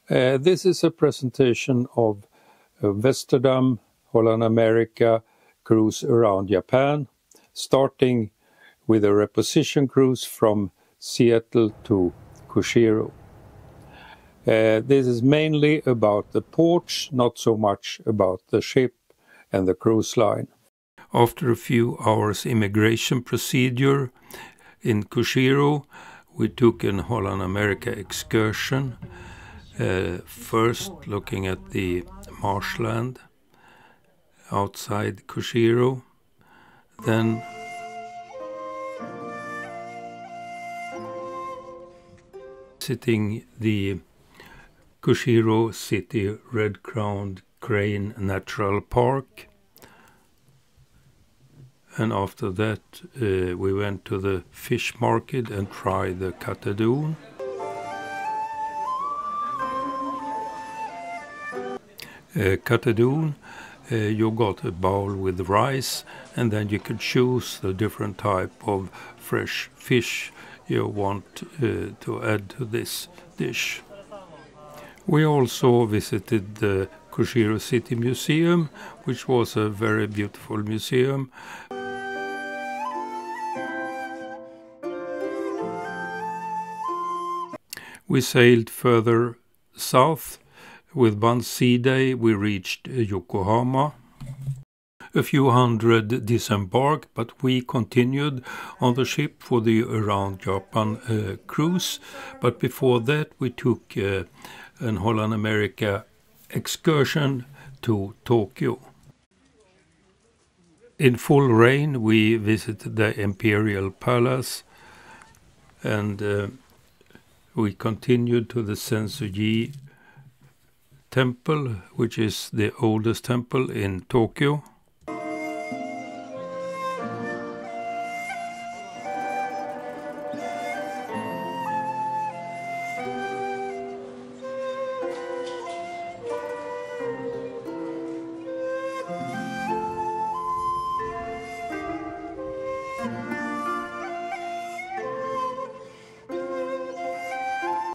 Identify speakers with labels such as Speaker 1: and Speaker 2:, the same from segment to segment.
Speaker 1: This is a presentation of Westerdam Holland America cruise around Japan, starting with a reposition cruise from Seattle to Kushiro. This is mainly about the ports, not so much about the ship and the cruise line. After a few hours immigration procedure in Kushiro, we took an Holland America excursion. First looking at the marshland outside Kushiro, then visiting the Kushiro City Red-Crowned Crane Natural Park, and after that we went to the fish market and tried the katadun. Katadun, you got a bowl with rice, and then you could choose the different type of fresh fish you want to add to this dish. We also visited the Kushiro City Museum, which was a very beautiful museum. We sailed further south. With one sea day, we reached Yokohama. A few hundred disembarked, but we continued on the ship for the Around Japan cruise. But before that, we took an Holland America excursion to Tokyo. In full rain, we visited the Imperial Palace, and we continued to the Sensoji Temple, which is the oldest temple in Tokyo.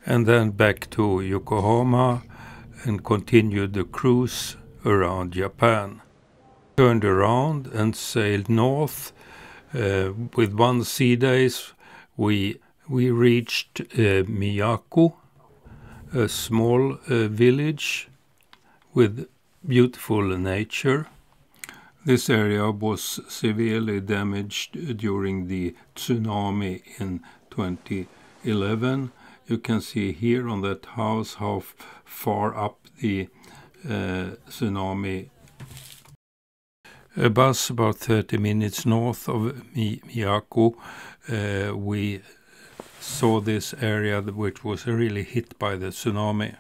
Speaker 1: And then back to Yokohama and continued the cruise around Japan. Turned around and sailed north. With one sea days, we reached Miyako, a small village with beautiful nature. This area was severely damaged during the tsunami in 2011. You can see here on that house how far up the tsunami. A bus about 30 minutes north of Miyako, we saw this area which was really hit by the tsunami.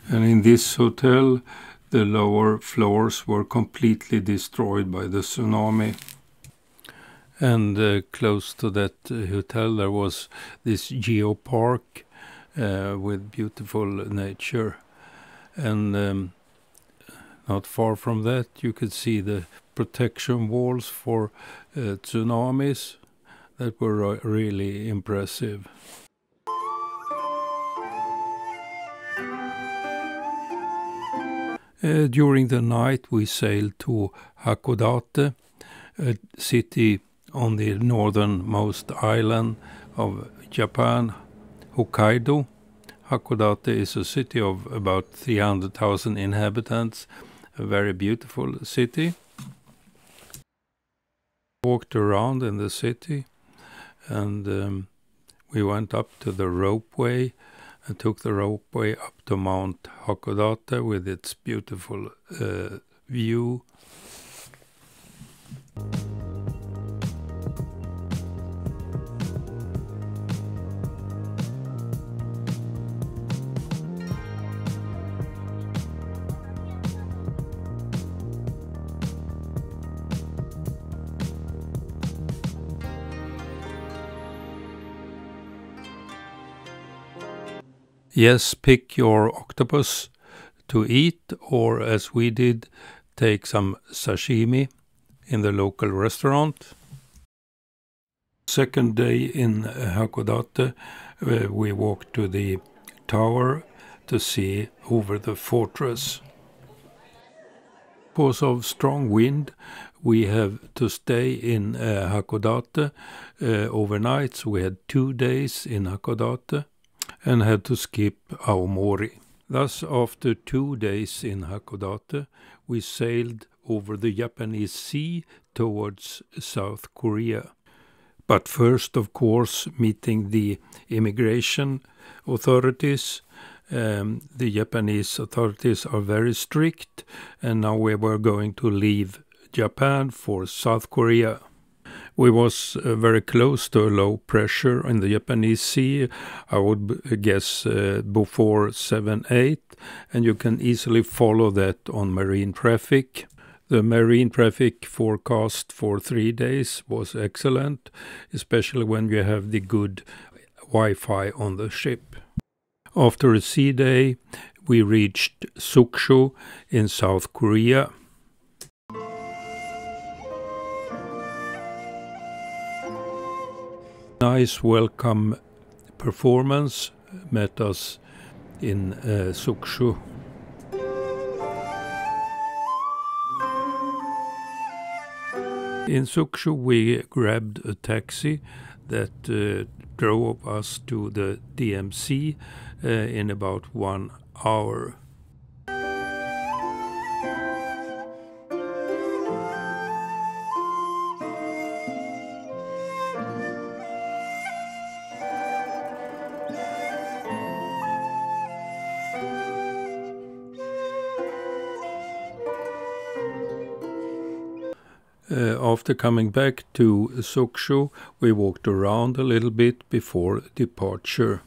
Speaker 1: And in this hotel, the lower floors were completely destroyed by the tsunami. And close to that hotel there was this geopark with beautiful nature. And not far from that you could see the protection walls for tsunamis that were really impressive. During the night we sailed to Hakodate, a city on the northernmost island of Japan, Hokkaido. Hakodate is a city of about 300,000 inhabitants, a very beautiful city. Walked around in the city, and we went up to the ropeway and took the ropeway up to Mount Hakodate with its beautiful view. Yes, pick your octopus to eat, or as we did, take some sashimi in the local restaurant. Second day in Hakodate, we walked to the tower to see over the fortress. Because of strong wind, we have to stay in Hakodate overnight. So we had 2 days in Hakodate and had to skip Aomori. Thus, after 2 days in Hakodate, we sailed over the Japanese Sea towards South Korea. But first, of course, meeting the immigration authorities. The Japanese authorities are very strict, and now we were going to leave Japan for South Korea. We was very close to a low pressure in the Japanese Sea, I would guess before 7-8, and you can easily follow that on marine traffic. The marine traffic forecast for 3 days was excellent, especially when you have the good Wi-Fi on the ship. After a sea day, we reached Sukshu in South Korea. Nice welcome performance met us in Sukshu. In Sukshu we grabbed a taxi that drove us to the DMC in about 1 hour. After coming back to Sukshu, we walked around a little bit before departure.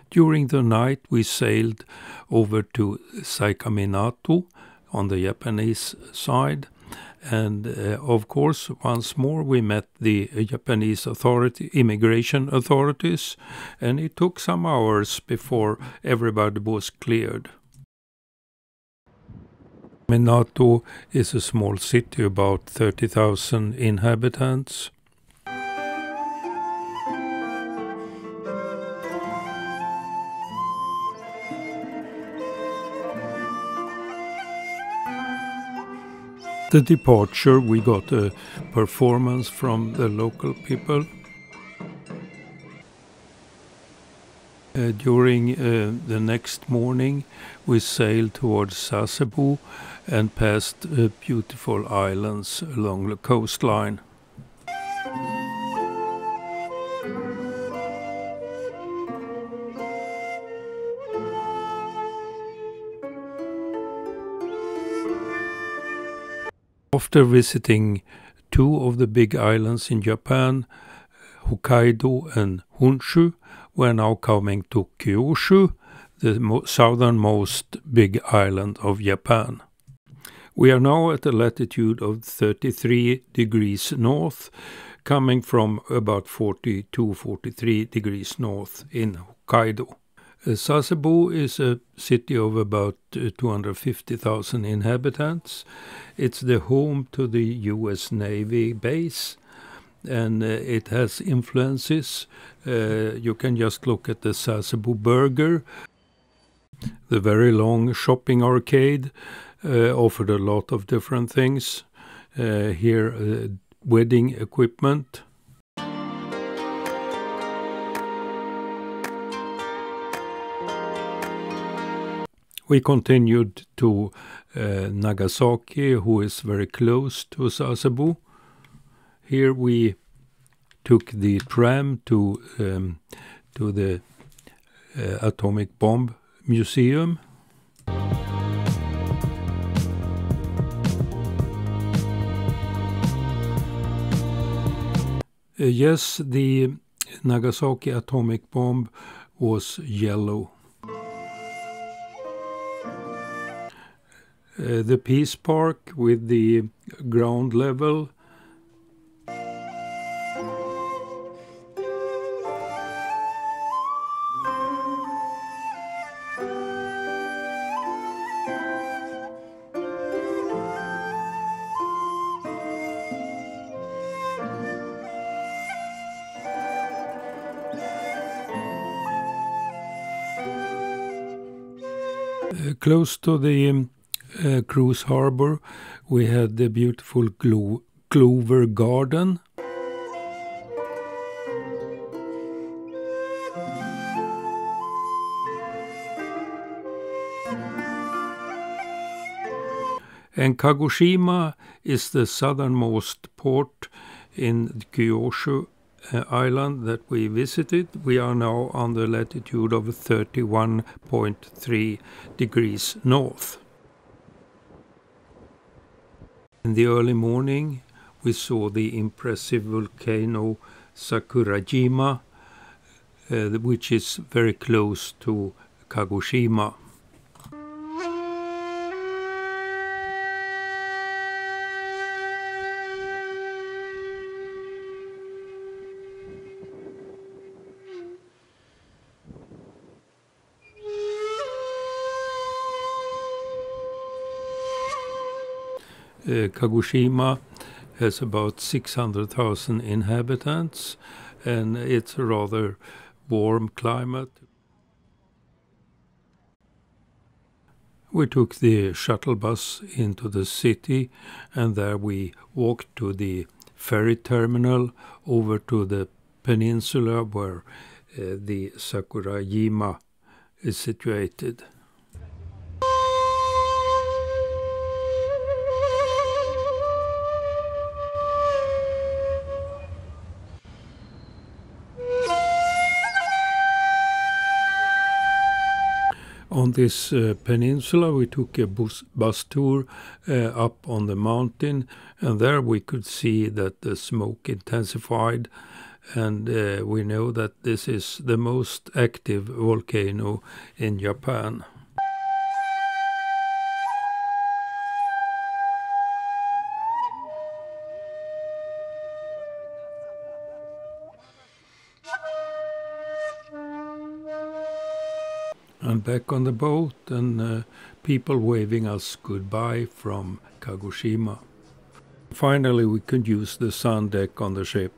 Speaker 1: During the night we sailed over to Saikaminato on the Japanese side. And of course, once more we met the Japanese immigration authorities, and it took some hours before everybody was cleared. Minato is a small city, about 30,000 inhabitants. The departure, we got a performance from the local people. During the next morning, we sailed towards Sasebo and passed beautiful islands along the coastline. After visiting 2 of the big islands in Japan, Hokkaido and Honshu, we're now coming to Kyushu, the southernmost big island of Japan. We are now at a latitude of 33 degrees north, coming from about 42-43 degrees north in Hokkaido. Sasebo is a city of about 250,000 inhabitants. It's the home to the US Navy base, and it has influences. You can just look at the Sasebo burger. The very long shopping arcade offered a lot of different things. Here, wedding equipment. We continued to Nagasaki, who is very close to Sasebo. Here we took the tram to the Atomic Bomb Museum. Yes, the Nagasaki atomic bomb was yellow. The Peace Park with the ground level. Close to the cruise harbor, we had the beautiful Clover Garden. And Kagoshima is the southernmost port in Kyushu island that we visited. We are now on the latitude of 31.3 degrees north. In the early morning, we saw the impressive volcano Sakurajima, which is very close to Kagoshima. Kagoshima has about 600,000 inhabitants, and it's a rather warm climate. We took the shuttle bus into the city, and there we walked to the ferry terminal over to the peninsula where the Sakurajima is situated. On this peninsula, we took a bus tour up on the mountain, and there we could see that the smoke intensified, and we know that this is the most active volcano in Japan. And back on the boat, and people waving us goodbye from Kagoshima. Finally, we could use the sun deck on the ship.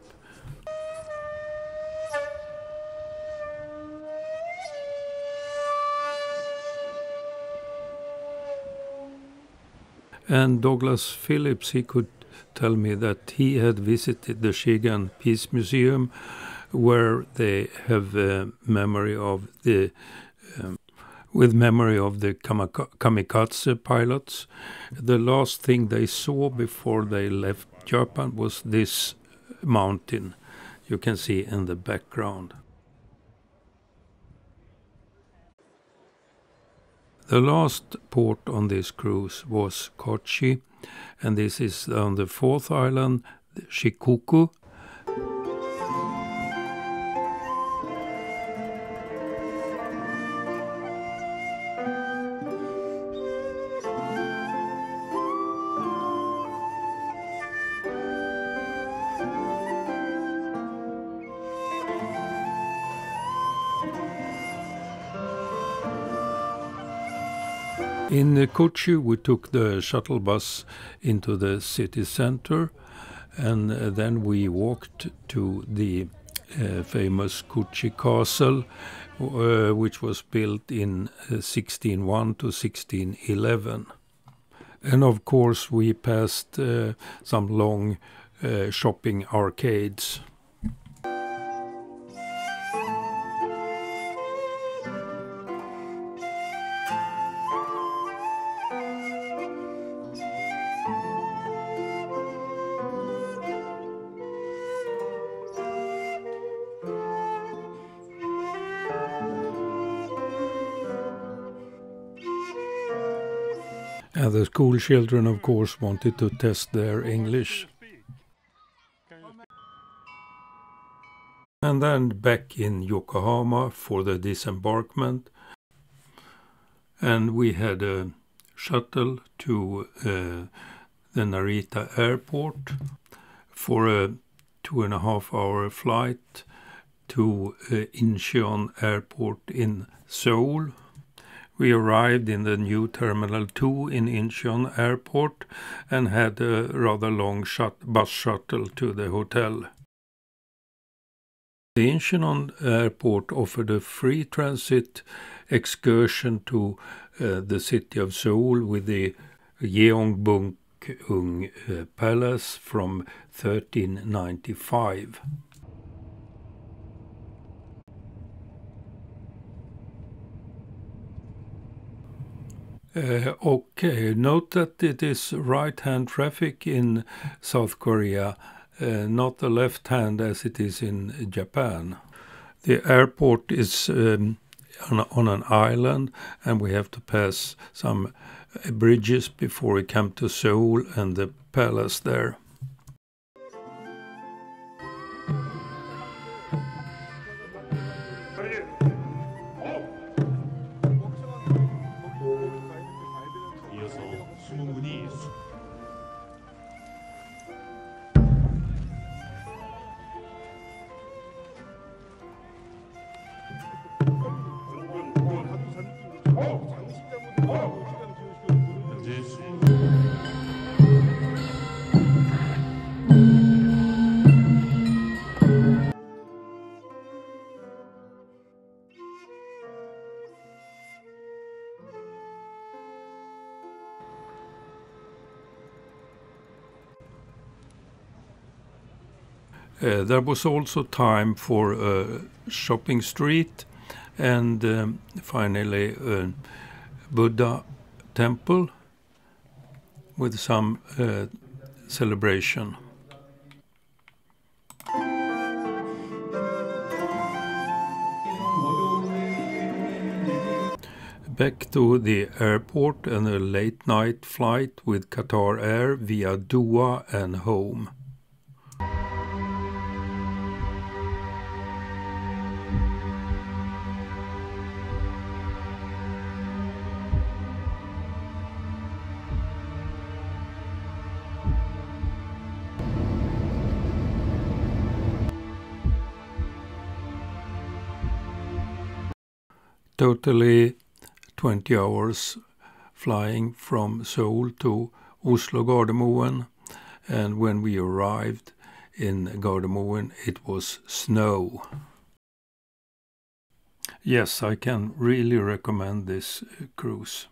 Speaker 1: And Douglas Phillips, he could tell me that he had visited the Shigan Peace Museum, where they have memory of the kamikaze pilots. The last thing they saw before they left Japan was this mountain you can see in the background. The last port on this cruise was Kochi, and this is on the fourth island, Shikoku. In Kochi, we took the shuttle bus into the city center, and then we walked to the famous Kochi Castle, which was built in 1601 to 1611. And of course, we passed some long shopping arcades. And the school children, of course, wanted to test their English. And then back in Yokohama for the disembarkment. And we had a shuttle to the Narita airport for a 2.5-hour flight to Incheon Airport in Seoul. We arrived in the new Terminal 2 in Incheon Airport and had a rather long bus shuttle to the hotel. The Incheon Airport offered a free transit excursion to the city of Seoul with the Gyeongbokgung Palace from 1395. Okay, note that it is right-hand traffic in South Korea, not the left-hand as it is in Japan. The airport is on an island, and we have to pass some bridges before we come to Seoul and the palace there. There was also time for a shopping street and finally a Buddha temple with some celebration. Back to the airport and a late night flight with Qatar Air via Doha and home. Totally 20 hours flying from Seoul to Oslo Gardermoen, and when we arrived in Gardermoen it was snow. Yes, I can really recommend this cruise.